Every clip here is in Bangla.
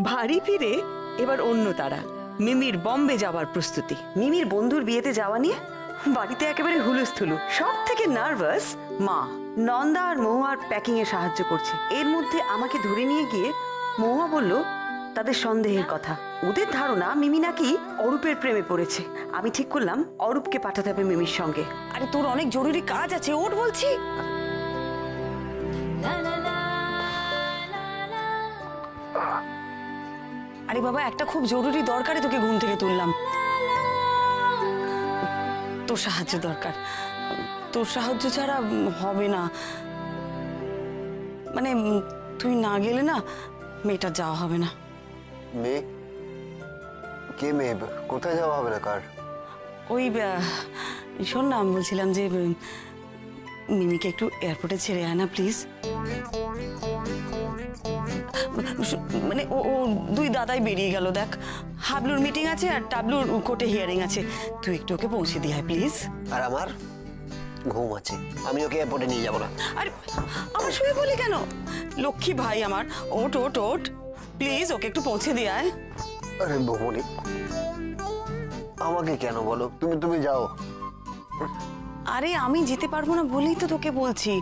বাড়ি ফিরে এবার অন্য তারা, মিমির বম্বে যাওয়ার প্রস্তুতি। মিমির বন্ধুর বিয়েতে যাওয়া নিয়ে বাড়িতে একেবারে হুলুস্থুলু। সব থেকে নার্ভাস মা। নন্দা আর মহুয়ার প্যাকিং এ সাহায্য করছে। এর মধ্যে আমাকে ধরে নিয়ে গিয়ে মহুয়া বলল তাদের সন্দেহের কথা। ওদের ধারণা মিমি নাকি অরূপের প্রেমে পড়েছে। আমি ঠিক করলাম অরূপকে পাঠাতে হবে মিমির সঙ্গে। আরে তোর অনেক জরুরি কাজ আছে, ওঠ বলছি। আরে বাবা, একটা খুব জরুরি দরকারে তোকে ঘুম থেকে তুললাম। তোর সাহায্য দরকার। তোর সাহায্য ছাড়া হবে না। মানে তুই না গেলে না মেয়েটার যাওয়া হবে না। মেয়ে? কে মেয়ে? কোথায় যাওয়া হবে না? কার? ওই শোন না, আমি বলছিলাম যে মিমিকে একটু এয়ারপোর্টে ছেড়ে আয় না প্লিজ। মানে ও দুই দাদাই বেরিয়ে গেল। দেখ, হাবলুর মিটিং আছে আর টাবলুর কোর্টে হিয়ারিং আছে। তুই একটু ওকে পৌঁছে দিয়ে আয় প্লিজ। আর আমার ঘুম আছে, আমি ওকে এয়ারপোর্টে নিয়ে যাবো না। আরে আমার শুয়ে বলি কেন? লক্ষ্মী ভাই আমার, ওট ওট ওট প্লিজ, ওকে একটু পৌঁছে দিয়ে আয়। আরে বৌমনি, আমাকে কেন বলো? তুমি যাও। আরে আমি যেতে পারবো না বলেই তো তোকে বলছি।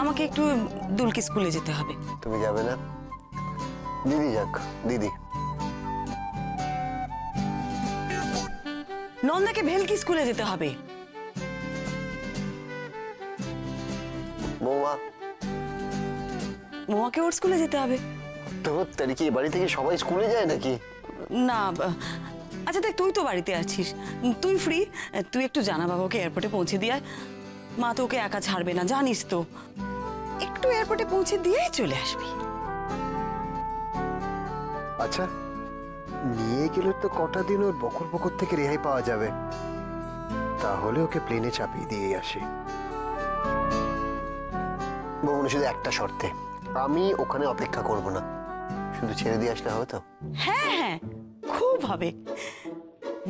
আমাকে একটু দুলকি স্কুলে যেতে হবে। তুমি যাবে না? দিদি যাক। দিদি নন্দাকে ভেলকি স্কুলে যেতে হবে। মৌয়া? মহুয়াকে ওর স্কুলে যেতে হবে। তোর তারিখে বাড়ি থেকে সবাই স্কুলে যায় নাকি? না, আচ্ছা দেখ, তুই তো বাড়িতে আছিস, তুই ফ্রি, তুই একটু জানা বাবাকে এয়ারপোর্টে পৌঁছে দিয়ে আয়। মা তো ওকে একা ছাড়বে না, জানিস তো। একটু এয়ারপোর্টে পৌঁছে দিয়েই চলে আসবি। আচ্ছা, নিয়ে গেলে তো কটা দিন ওর বকর বকর থেকে রেহাই পাওয়া যাবে। তাহলে ওকে প্লেনে চাপিয়ে দিয়ে আসি। বৌমনি, শুধু একটা শর্তে, আমি ওখানে অপেক্ষা করব না, শুধু ছেড়ে দিয়ে আসলে হবে তো? হ্যাঁ হ্যাঁ, খুব হবে।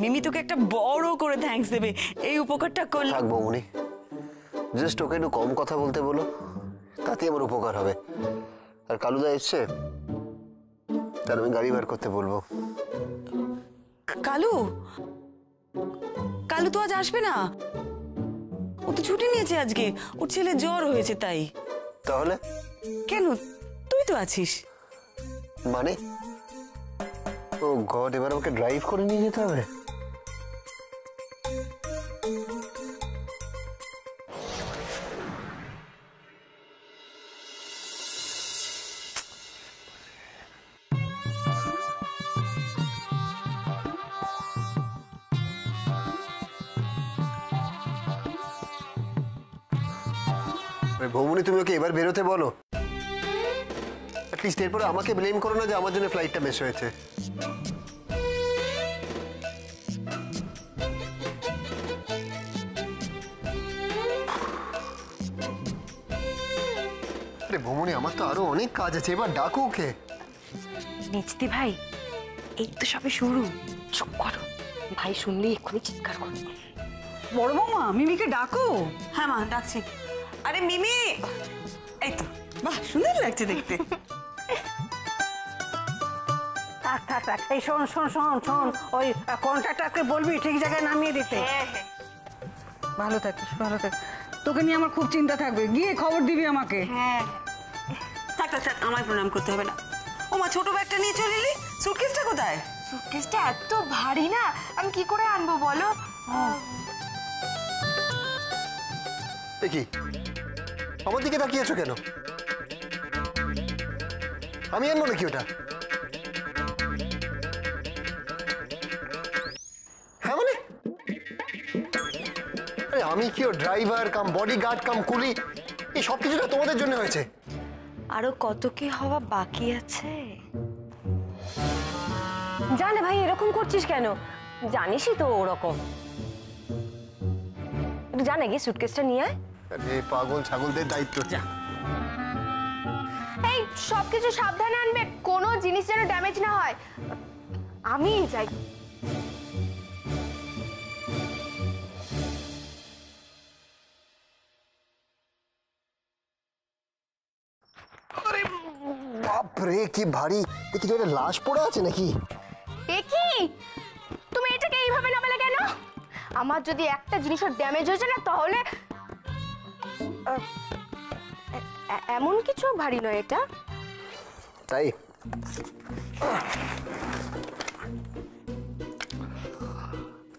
মিমি তোকে একটা বড় করে থ্যাঙ্কস দেবে এই উপকারটা করলে। থাক বৌমনি, জাস্ট ওকে একটু কম কথা বলতে বলো, তাতেই আমার উপকার হবে। আর কালুদা এসছে, তার আমি গাড়ি বার করতে বলবো। কালু? কালু তো আজ আসবে না, ও তো ছুটি নিয়েছে আজকে, ওর ছেলে জ্বর হয়েছে তাই। তাহলে? কেন, তুই তো আছিস। মানে? ও গড, এবার আমাকে ড্রাইভ করে নিয়ে যেতে হবে? ভৌমনি, তুমি ওকে এবার বেরোতে বলো। অ্যাটলিস্ট এরপরে আমাকে ব্লেম করো না যে আমার জন্য ফ্লাইটটা মিস হয়েছে। আরে ভৌমনি, আমার তো আরো অনেক কাজ আছে, এবার ডাকো ওকে। নিচতি ভাই, এই তো সবে শুরু। চুপ করো, ভাই শুনলেই এক্ষুনি চিৎকার করো। বড় বৌমা, মিমিকে ডাকো। হ্যাঁ মা, ডাকছি। আরে মিমি, এই তো, বাহ সুন্দর লাগছে দেখতে। থাক থাক থাক, এই শোন শোন শোন শোন, ওই কন্ট্রাক্টরকে বলবি ঠিক জায়গায় নামিয়ে দিতে। ভালো থাকিস, ভালো থাকিস। তোকে নিয়ে আমার খুব চিন্তা থাকবে, গিয়ে খবর দিবি আমাকে। হ্যাঁ, থাক থাক থাক, আমায় প্রণাম করতে হবে না। ও মা, ছোট ব্যাগটা নিয়ে চলে এলি, সুটকেসটা কোথায়? সুটকেসটা এত ভারী না, আমি কি করে আনবো বলো? দেখি, আমার দিকে তাকিয়েছো কেন? আমি আনবো নাকি ওটা? হ্যাঁ মানে? আরে আমি কি ওর ড্রাইভার কাম বডিগার্ড কাম কুলি? এই সব কিছুটা তোমাদের জন্য হয়েছে। আরো কত কি হওয়া বাকি আছে। জানে ভাই, এরকম করছিস কেন? জানিসই তো ওরকম। একটু জানে গিয়ে সুটকেসটা নিয়ে আয়। আরে পাগল ছাগলদের দায়িত্ব। যা। এই সবকিছু সাবধানে আনবে, কোনো জিনিস যেন ড্যামেজ না হয়। আমি যাই। বাপ রে কি ভারী, দেখি তো এটা লাশ পড়ে আছে নাকি? এ কি তুমি এটাকে এইভাবে নামালে কেন? আমার যদি একটা জিনিসের ড্যামেজ হয়েছে না তাহলে এমন কিছু ভারী নয় এটা। তাই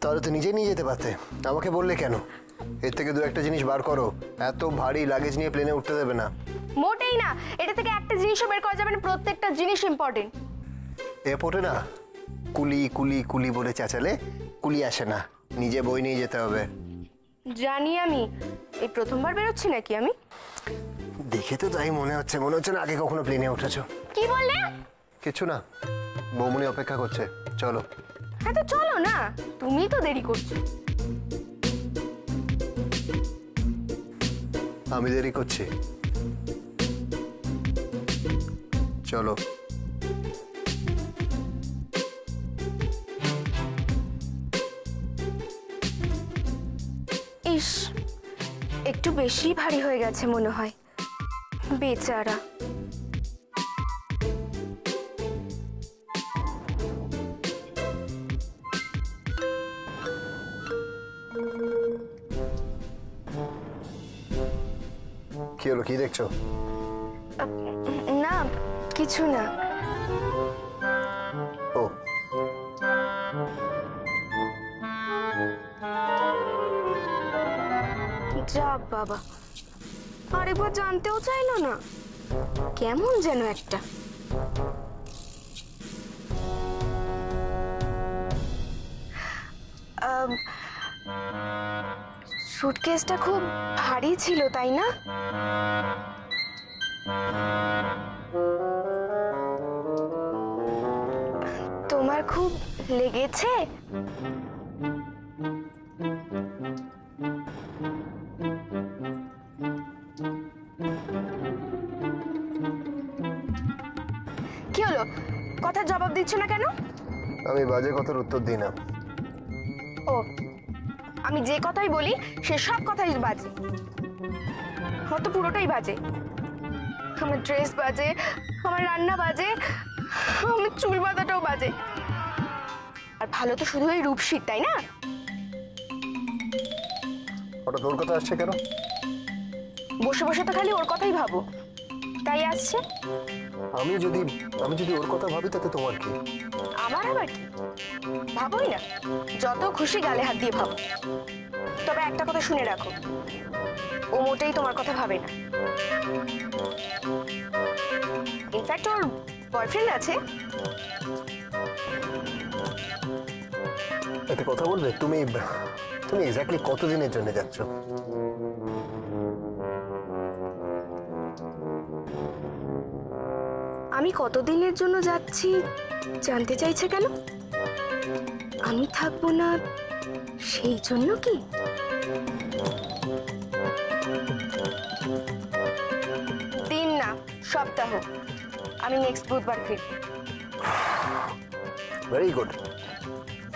তাহলে তো নিজে নিয়ে যেতে পারতে, আমাকে বললে কেন? এর থেকে দু একটা জিনিস বার করো, এত ভারী লাগেজ নিয়ে প্লেনে উঠতে দেবে না। মোটেই না, এটা থেকে একটা জিনিসও বের করা যাবে না, প্রত্যেকটা জিনিস ইম্পর্টেন্ট। এয়ারপোর্টে না কুলি কুলি কুলি বলে চেঁচালে কুলি আসে না, নিজে বই নিয়ে যেতে হবে। জানি আমি, এই প্রথমবার বেরোচ্ছি নাকি আমি? দেখে তো তাই মনে হচ্ছে, মনে হচ্ছে না আগে কখনো প্লেনে উঠেছো। কি বললে? কিছু না, বৌমনি অপেক্ষা করছে, চলো। হ্যাঁ তো চলো না, তুমি তো দেরি করছো। আমি দেরি করছি? চলো। ইস, একটু বেশি ভারী হয়ে গেছে মনে হয়, বেচারা। কি হলো, কি দেখছো? না কিছু না। ও যা বাবা, আরেকবার জানতেও চাইলো না, কেমন যেন একটা। সুটকেসটা খুব ভারী ছিল তাই না? তোমার খুব লেগেছে? কি হলো, কথার জবাব দিচ্ছ না কেন? আমি বাজে কথার উত্তর দিই না। ও, আমি যে কথাই বলি সে সব কথাই বাজে। আমার তো পুরোটাই বাজে, আমার ড্রেস বাজে, আমার রান্না বাজে, আমার চুল বাঁধাটাও বাজে। আর ভালো তো শুধু এই রূপসীর, তাই না? হঠাৎ ওর কথা আসছে কেন? বসে বসে তো খালি ওর কথাই ভাবো, তাই আসছে। আমি যদি ওর কথা ভাবি তাতে তোমার কি? আমার আবার কি, ভাবোই না, যত খুশি গালে হাত দিয়ে ভাবো। তবে একটা কথা শুনে রাখো, ও মোটেই তোমার কথা ভাবে না। ইনফ্যাক্ট ওর বয়ফ্রেন্ড আছে। একটা কথা বলবে, তুমি এক্স্যাক্টলি কতদিনের জন্য যাচ্ছ? আমি কতদিনের জন্য যাচ্ছি জানতে চাইছে কেন? আমি থাকবো না সেই জন্য কি? দিন না, সপ্তাহ। আমি নেক্সট বুধবার ফিরব। ভেরি গুড,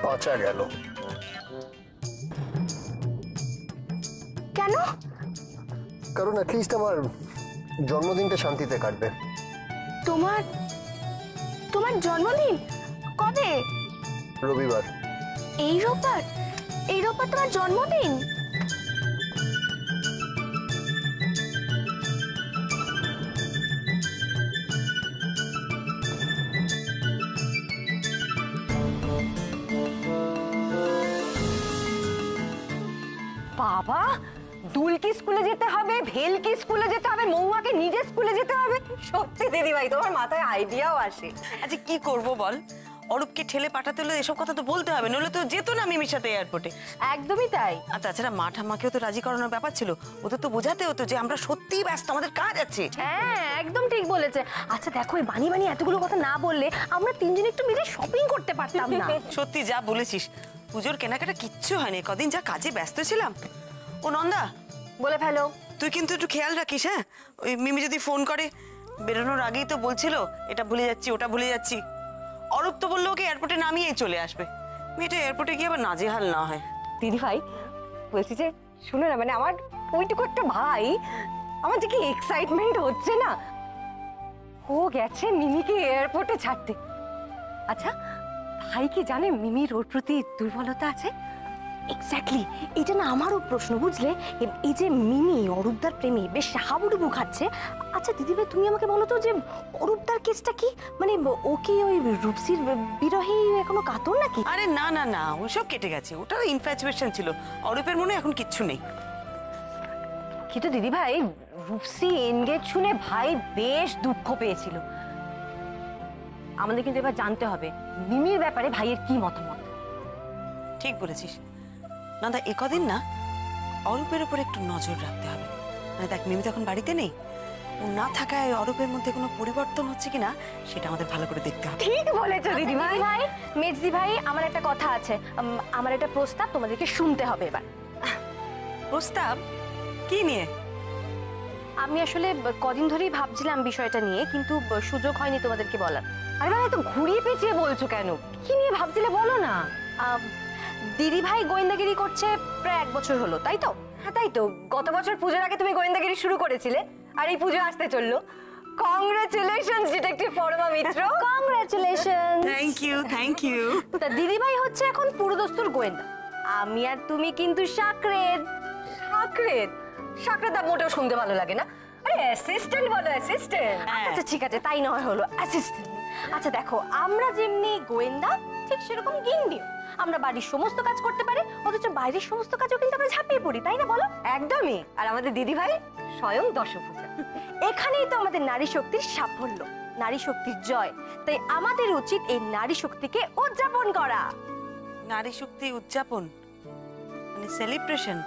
বাঁচা গেল। কেন? কারণ অ্যাটলিস্ট আমার জন্মদিনটা শান্তিতে কাটবে। তোমার তোমার জন্মদিন কবে? রবিবার। এই রোববার? এই রোববার তোমার জন্মদিন? বাবা, দুলকি স্কুলে যেতে হবে, ভেলকি স্কুলে যেতে হবে, মৌয়াকে নিজে স্কুলে যেতে হবে। সত্যি দিদি ভাই, তোমার মাথায় আইডিয়াও আসে। আচ্ছা কি করব বল, অরূপকে ঠেলে পাঠাতে হলে এসব কথা তো বলতে হবে, নইলে তো যেত না মিমির সাথে এয়ারপোর্টে। একদমই তাই। আর তাছাড়া মা ঠাম্মাকেও তো রাজি করানোর ব্যাপার ছিল, ওদের তো বোঝাতে হতো যে আমরা সত্যিই ব্যস্ত, আমাদের কাজ আছে। হ্যাঁ একদম ঠিক বলেছে। আচ্ছা দেখো, এই বানিয়ে বানিয়ে এতগুলো কথা না বললে আমরা তিনজন একটু মিলে শপিং করতে পারতাম না? সত্যি যা বলেছিস, পুজোর কেনাকাটা কিচ্ছু হয়নি, কদিন যা কাজে ব্যস্ত ছিলাম। ও নন্দা, বলে ফেলো। তুই কিন্তু একটু খেয়াল রাখিস। হ্যাঁ, ওই মিমি যদি ফোন করে, বেরোনোর আগেই তো বলছিল এটা ভুলে যাচ্ছি ওটা ভুলে যাচ্ছি। অরূপ তো বললো ওকে এয়ারপোর্টে নামিয়েই চলে আসবে, মেয়েটা এয়ারপোর্টে গিয়ে আবার নাজেহাল না হয়। দিদি ভাই বলছি যে, শুনে না, মানে আমার ওইটুকু একটা ভাই, আমার যে কি এক্সাইটমেন্ট হচ্ছে না। ও গেছে মিমিকে এয়ারপোর্টে ছাড়তে। আচ্ছা ভাই কি জানে মিমির ওর প্রতি দুর্বলতা আছে? এক্স্যাক্টলি, এটা না আমারও প্রশ্ন, বুঝলে? এই যে মিমি অরূপদার প্রেমে বেশ হাবুডুবু খাচ্ছে। আচ্ছা দিদিভাই, তুমি আমাকে বলো তো যে অরূপদার কেসটা কি? মানে ও কি ওই রূপসীর বিরহে এখনো কাতর নাকি? আরে না না না, ওসব কেটে গেছে, ওটা ইনফ্যাচুয়েশন ছিল। অরূপের মনে এখন কিচ্ছু নেই। কিন্তু দিদিভাই রূপসী এনগেজ শুনে ভাই বেশ দুঃখ পেয়েছিল। আমাদের কিন্তু এবার জানতে হবে মিমির ব্যাপারে ভাইয়ের কি মতামত। ঠিক বলেছিস নন্দা, একদিন না অরূপের উপর একটু নজর রাখতে হবে। মানে দেখ, মিমি তখন বাড়িতে নেই, ও না থাকায় অরূপের মধ্যে কোনো পরিবর্তন হচ্ছে কিনা সেটা আমাদের ভালো করে দেখতে হবে। ঠিক বলেছো দিদিভাই। ভাই, মেজদি ভাই, আমার একটা কথা আছে, আমার একটা প্রস্তাব তোমাদেরকে শুনতে হবে এবার। প্রস্তাব কি নিয়ে? আমি আসলে কদিন ধরেই ভাবছিলাম বিষয়টা নিয়ে, কিন্তু সুযোগ হয়নি তোমাদেরকে বলার। আরে ভাই, তো ঘুরিয়ে পেঁচিয়ে বলছো কেন? কি নিয়ে ভাবছিলে বলো না। দিদি ভাই গোয়েন্দাগিরি করছে প্রায় 1 বছর হলো, তাই তো? হ্যাঁ তাই তো, গত বছর পুজোর আগে তুমি গোয়েন্দাগিরি শুরু করেছিলে, আর এই পুজো আসতে চললো। Congratulations detective Parama Mitra. Congratulation. Thank you. তা দিদি ভাই হচ্ছে এখন পুরোদস্তুর গোয়েন্দা, আমি আর তুমি কিন্তু সাকরেদ। সাকরেদ? সাকরেদ আর মোটেও শুনতে ভালো লাগে না। আরে অ্যাসিস্ট্যান্ট বলো, অ্যাসিস্ট্যান্ট। আচ্ছা ঠিক আছে, তাই নয় হলো অ্যাসিস্ট্যান্ট। আচ্ছা দেখো, আমরা যেমনি গোয়েন্দা ঠিক সেরকম গিন্ডিও। আমরা বাড়ির সমস্ত কাজ করতে পারি, অথচ বাইরের সমস্ত কাজও কিন্তু আমরা ঝাঁপিয়ে পড়ি, তাই না বলো? একদমই। আর আমাদের দিদি ভাই স্বয়ং দশভূজা। এখানেই তো আমাদের নারী শক্তির সাফল্য, নারী শক্তির জয়। তাই আমাদের উচিত এই নারী শক্তিকে উদযাপন করা। নারী শক্তি উদযাপন মানে সেলিব্রেশন?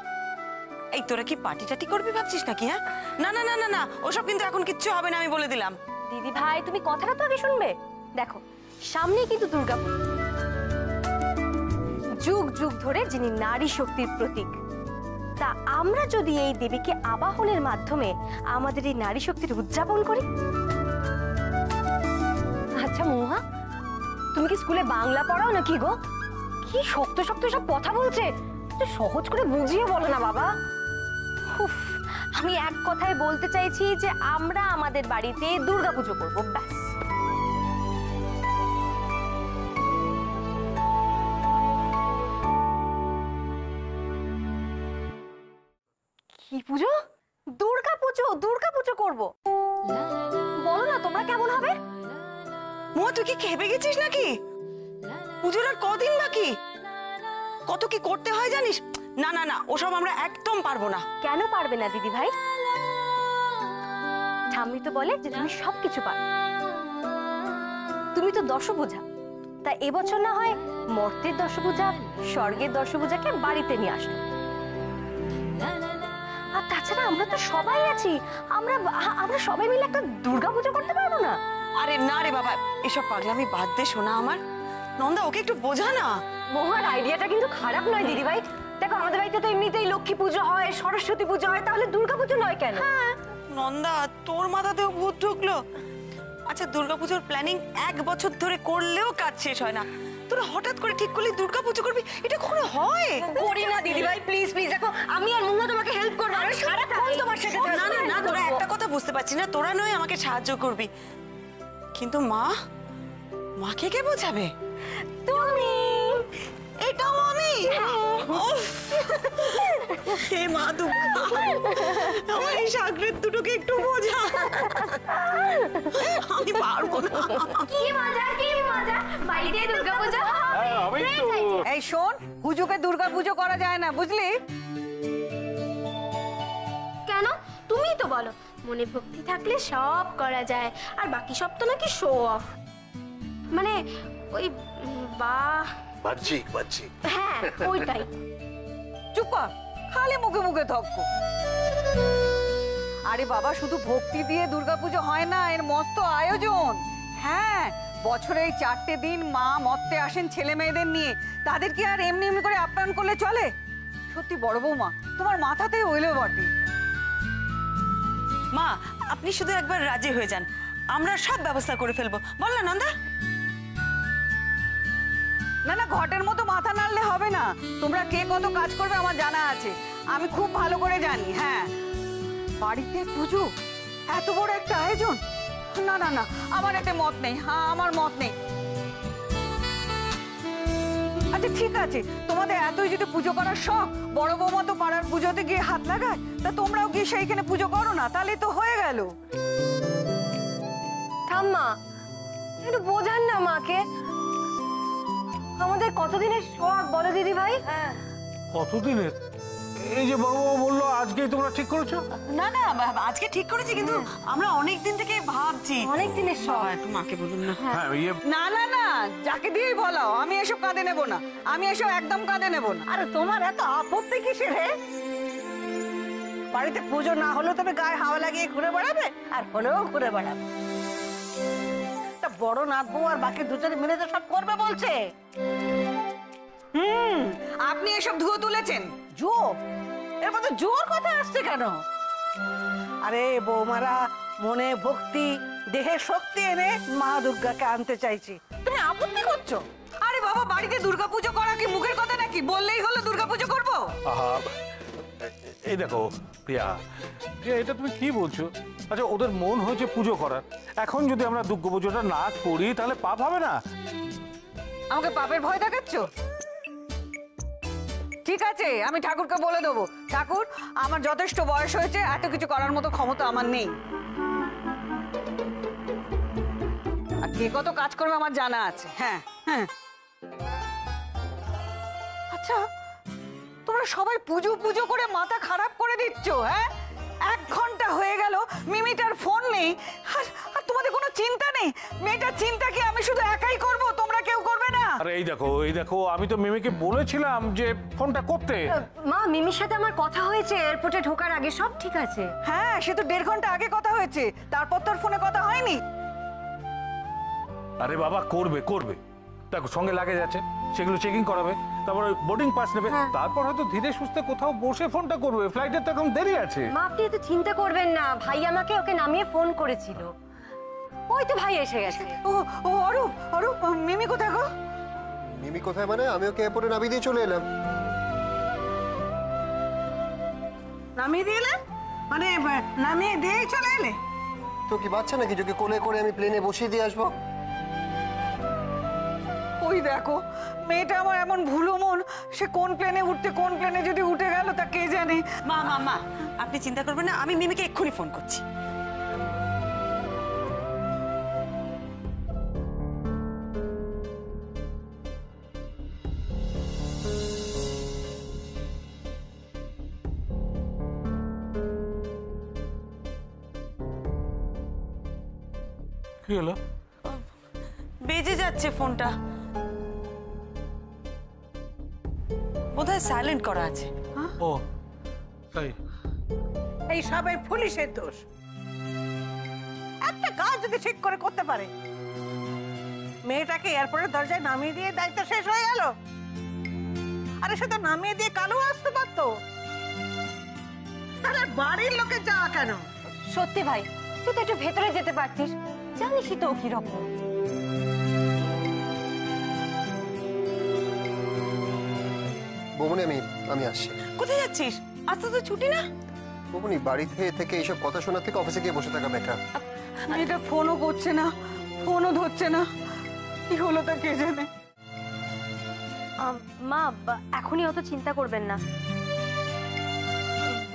এই তোরা কি পার্টি টাটি করবি ভাবছিস নাকি? হ্যাঁ, না না না না না, ওসব কিন্তু এখন কিচ্ছু হবে না, আমি বলে দিলাম। দিদি ভাই, তুমি কথাটা তো আগে শুনবে। দেখো, সামনেই কিন্তু দুর্গাপুজো, যুগ যুগ ধরে যিনি নারী শক্তির প্রতীক। তা আমরা যদি এই দেবীকে আবাহনের মাধ্যমে আমাদের এই নারী শক্তির উদযাপন করি। আচ্ছা মহুয়া, তুমি কি স্কুলে বাংলা পড়াও নাকি গো? কি শক্ত শক্ত সব কথা বলছে, একটু সহজ করে বুঝিয়ে বলো না বাবা। উফ, আমি এক কথায় বলতে চাইছি যে আমরা আমাদের বাড়িতে দুর্গাপুজো করবো, ব্যাস। কি পুজো? দুর্গাপুজো, দুর্গাপুজো করবো। বলো না তোমরা কেমন হবে? মা, তুই কি খেপে গেছিস নাকি? পুজোর আর কদিন বাকি, কত কি করতে হয় জানিস? না না না, ওসব আমরা একদম পারবো না। কেন পারবে না দিদি ভাই? ঠাম্মি তো বলে যে তুমি সবকিছু পারো। তুমি তো দশভুজা, তা এবছর না হয় মর্তের দশভুজা, স্বর্গের দশভুজাকে বাড়িতে নিয়ে আসলো। আর তাছাড়া আমরা তো সবাই আছি, আমরা সবাই মিলে একটা দুর্গাপুজো করতে পারবো না? আরে না রে বাবা, এসব পাগলামি বাদ দে শোনা আমার। নন্দা, ওকে একটু বোঝা না। মহুয়ার আইডিয়াটা কিন্তু খারাপ নয় দিদি ভাই। দেখো আমাদের বাড়িতে তো এমনিতেই লক্ষ্মী পুজো হয়, সরস্বতী পুজো হয়, তাহলে দুর্গা পুজো নয় কেন? নন্দা, তোর মাথাতেও ভূত ঢুকলো? আচ্ছা, দুর্গাপুজোর প্ল্যানিং 1 বছর ধরে করলেও কাজ শেষ হয় না, তোরা হঠাৎ করে ঠিক করলি দুর্গাপুজো করবি? এটা কখনো হয়? করি না দিদি ভাই, প্লিজ প্লিজ। দেখো আমি আর মহুয়া তোমাকে হেল্প করবো, আমি সারাক্ষণ তোমার সাথে থাকবো। না না না, তোরা একটা কথা বুঝতে পারছিস না, তোরা নয় আমাকে সাহায্য করবি, কিন্তু মাকে কে বোঝাবে? তুমি। এটাও আমি? উফ! হে মা দুর্গা, আমার এই সাগরের দুটোকে একটু বোঝা, আমি পারবো না। কি মজা, কি মজা, বাড়িতে দুর্গাপুজো হবে। এই শোন, পুজোকে দুর্গা পুজো করা যায় না, বুঝলি? কেন? তুমিই তো বলো মনে ভক্তি থাকলে সব করা যায়, আর বাকি সব তো নাকি শো অফ। মানে ওই বাহ্যিক। হ্যাঁ, ওইটাই। চুপ কর, খালি মুখে মুখে তর্ক। আরে বাবা, শুধু ভক্তি দিয়ে দুর্গাপুজো হয় না, এর মস্ত আয়োজন। হ্যাঁ, বছরে এই 4টে দিন মা মর্তে আসেন ছেলে মেয়েদের নিয়ে, তাদের কি আর এমনি এমনি করে আপ্যায়ন করলে চলে? সত্যি বড় বৌমা, তোমার মাথাতেই হইলো বটে। মা, আপনি শুধু একবার রাজি হয়ে যান, আমরা সব ব্যবস্থা করে ফেলবো, বল না নন্দা? না না, ঘটের মতো মাথা নাড়লে হবে না। তোমরা কে কত কাজ করবে আমার জানা আছে, আমি খুব ভালো করে জানি। হ্যাঁ, বাড়িতে পুজো, এত বড় একটা আয়োজন, না না না, আমার এতে মত নেই। হ্যাঁ, আমার মত নেই। আচ্ছা ঠিক আছে, তোমাদের এতই যদি পুজো করার শখ, বড় বৌমা তো পাড়ার পুজোতে গিয়ে হাত লাগায়, তা তোমরাও গিয়ে সেইখানে পুজো করো না, তাহলে তো হয়ে গেল। ঠাম্মা একটু বোঝান না মাকে, আমাদের কতদিনের শখ বলো দিদি ভাই? কতদিনের? এই যে বড়বাবু বললো আজকেই তোমরা ঠিক করেছো? না না, আজকে ঠিক করেছি, কিন্তু আমরা অনেক দিন থেকে ভাবছি। অনেক দিনের শখ। একটু মাকে বলুন না। হ্যাঁ না না না, যাকে দিয়েই বলাও, আমি এসব কাঁধে নেব না, আমি এসব একদম কাঁধে নেব না। আরে তোমার এত আপত্তি কিসের হে? বাড়িতে পুজো না হলেও তুমি গায়ে হাওয়া লাগিয়ে ঘুরে বেড়াবে, আর হলেও ঘুরে বেড়াবে। তা বড় নাথ বউ আর বাকি দুজনে মিলে তো সব করবে বলছে। আপনি এসব ধুয়ো তুলেছেন? জুয়ো? এর মধ্যে জুয়োর কথা আসছে কেন? আরে বৌমারা মনে ভক্তি, দেহে শক্তি এনে মা দুর্গাকে আনতে চাইছি, তুমি আপত্তি করছো? আরে বাবা, বাড়িতে দুর্গাপুজো করা কি মুখের কথা নাকি? বললেই হলো দুর্গাপুজো করবো। আহা, এই দেখো প্রিয়া, প্রিয়া এটা তুমি কি বলছো? আচ্ছা ওদের মন হয়েছে পুজো করার, এখন যদি আমরা দুর্গা পুজোটা না করি তাহলে পাপ হবে না? আমাকে পাপের ভয় দেখাচ্ছ? ঠিক আছে, আমি ঠাকুরকে বলে দেবো, ঠাকুর আমার যথেষ্ট বয়স হয়েছে, এত কিছু করার মতো ক্ষমতা আমার নেই। আর কে কত কাজ করবে আমার জানা আছে। হ্যাঁ হ্যাঁ। আচ্ছা, তোমরা সবাই পুজো পুজো করে মাথা খারাপ করে দিচ্ছ। হ্যাঁ, 1 ঘন্টা হয়ে গেল, মিমিটার ফোন নেই, আর তোমাদের কোনো চিন্তা নেই? মেয়েটার চিন্তা কি আমি শুধু একাই করব, তোমরা কেউ করবে না? আরে এই দেখো আমি তো মিমিকে বলেছিলাম যে ফোনটা করতে। মা, মিমির সাথে আমার কথা হয়েছে এয়ারপোর্টে ঢোকার আগে, সব ঠিক আছে। হ্যাঁ, সে তো 1.5 ঘন্টা আগে কথা হয়েছে, তারপর তোর ফোনে কথা হয়নি। আরে বাবা করবে, দেখো সঙ্গে লাগে যাচ্ছে, সেগুলো চেকিং করাবে, তারপর বোর্ডিং পাস নেবে, তারপর হয়তো ধীরে সুস্থে কোথাও বসে ফোনটা করবে, ফ্লাইটের তো এখন দেরি আছে। মা আপনি এত চিন্তা করবেন না, ভাই আমাকে ওকে নামিয়ে ফোন করেছিল, ওই তো ভাই এসে গেছে। ও ও অরূপ, অরূপ, মিমি কোথায় গো? মিমি কোথায় মানে? আমি ওকে এরপরে নামিয়ে দিয়ে চলে এলাম। নামিয়ে দিলে মানে নামিয়ে দিয়ে চলে এলে? তো কি বাচ্চা নাকি যোকে কোলে করে আমি প্লেনে বসিয়ে দিয়ে আসবো? ওই দেখো, মেয়েটা আমার এমন ভুলো মন, সে কোন প্লেনে উঠতে, কোন প্লেনে যদি উঠে গেল তা কে জানে। মা আপনি চিন্তা করবেন না, আমি মিমিকে এক্ষুনি ফোন করছি। কি হলো? বেজে যাচ্ছে ফোনটা, বোধহয় সাইলেন্ট করা আছে। ও তাই? এই সবাই পুলিশের দোষ। একটা কাজ যদি ঠিক করে করতে পারে, মেয়েটাকে এয়ারপোর্টের দরজায় নামিয়ে দিয়ে দায়িত্ব শেষ হয়ে গেল। আরে সে তো নামিয়ে দিয়ে কালো আসতে পারতো, তাহলে বাড়ির লোকে যাওয়া কেন? সত্যি ভাই, তুই তো একটু ভেতরে যেতে পারতিস, জানিসই তো কিরকম। বৌমনি আমি আসছি। কোথায় যাচ্ছিস? আজ তো ছুটি না। বৌমনি বাড়িতে থেকে এইসব কথা শোনার থেকে অফিসে গিয়ে বসে থাকা বেটার। মেয়েটা ফোনও করছে না, ফোনও ধরছে না, কি হলো তা কে জানে। মা এখনই অত চিন্তা করবেন না,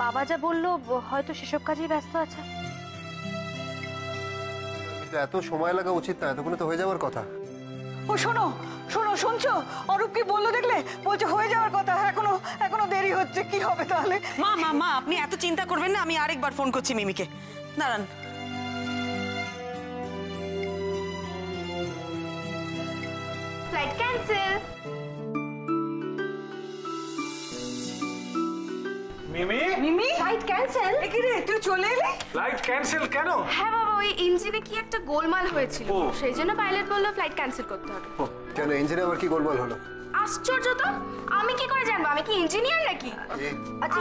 বাবা যা বললো হয়তো সেসব কাজেই ব্যস্ত আছে। কিন্তু এত সময় লাগা উচিত না, এতক্ষণে তো হয়ে যাওয়ার কথা। ও শোনো শোনো, শুনছো অরূপ কি বললো দেখলে? বলছে হয়ে যাওয়ার কথা, এখনো দেরি হচ্ছে, কি হবে তাহলে? মা আপনি এত চিন্তা করবেন না, আমি আরেকবার ফোন করছি মিমিকে, দাঁড়ান। Flight cancel. Mimi, Mimi, flight cancel? কি রে তুই চলে এলি? ফ্লাইট ক্যান্সেল কেন? হ্যাঁ বাবা, ওই ইঞ্জিনে কি একটা গোলমাল হয়েছিল, ও। সেই জন্য পাইলট বললো ফ্লাইট ক্যান্সেল করতে হবে। কেন ইঞ্জিনে আবার কি গোলমাল হলো? আশ্চর্য তো, আমি কি করে জানবো? আমি কি ইঞ্জিনিয়ার নাকি? আচ্ছা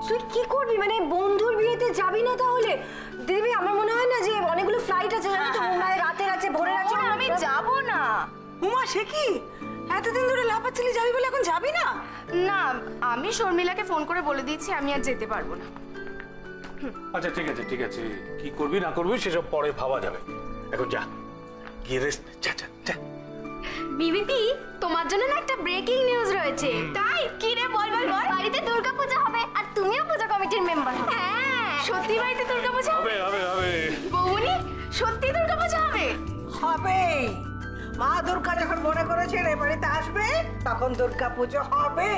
তুই কি করবি, মানে বন্ধুর বিয়েতে যাবি না তাহলে? দিদি আমার মনে হয় না যে অনেকগুলো ফ্লাইট আছে, জানো তো, মুম্বাই রাতের আছে, ভোরের আছে। ওরা আমি যাব না। উমা, সে কি এতদিন ধরে লাফাচ্ছিলি যাবি বলে এখন যাবি না? না, আমি শর্মিলাকে ফোন করে বলে দিয়েছি আমি আর যেতে পারবো না। আচ্ছা ঠিক আছে ঠিক আছে, কি করবি না করবি সেসব পরে ভাবা যাবে। এখন যা, গিয়ে রেস্ট নে, যা যা যা। বিবিপি, তোমার জন্য না একটা ব্রেকিং নিউজ রয়েছে। তাই কি রে, বল বল বল। বাড়িতে দুর্গাপূজা হবে আর তুমিও পূজা কমিটির মেম্বার হবে। হ্যাঁ, সত্যি বাড়িতে দুর্গাপূজা হবে? হবে হবে হবে। বৌমনি, সত্যি দুর্গাপূজা হবে? হবে। মা দুর্গা যখন মনে করেছেন এ বাড়িতে আসবে তখন দুর্গা পুজো হবে।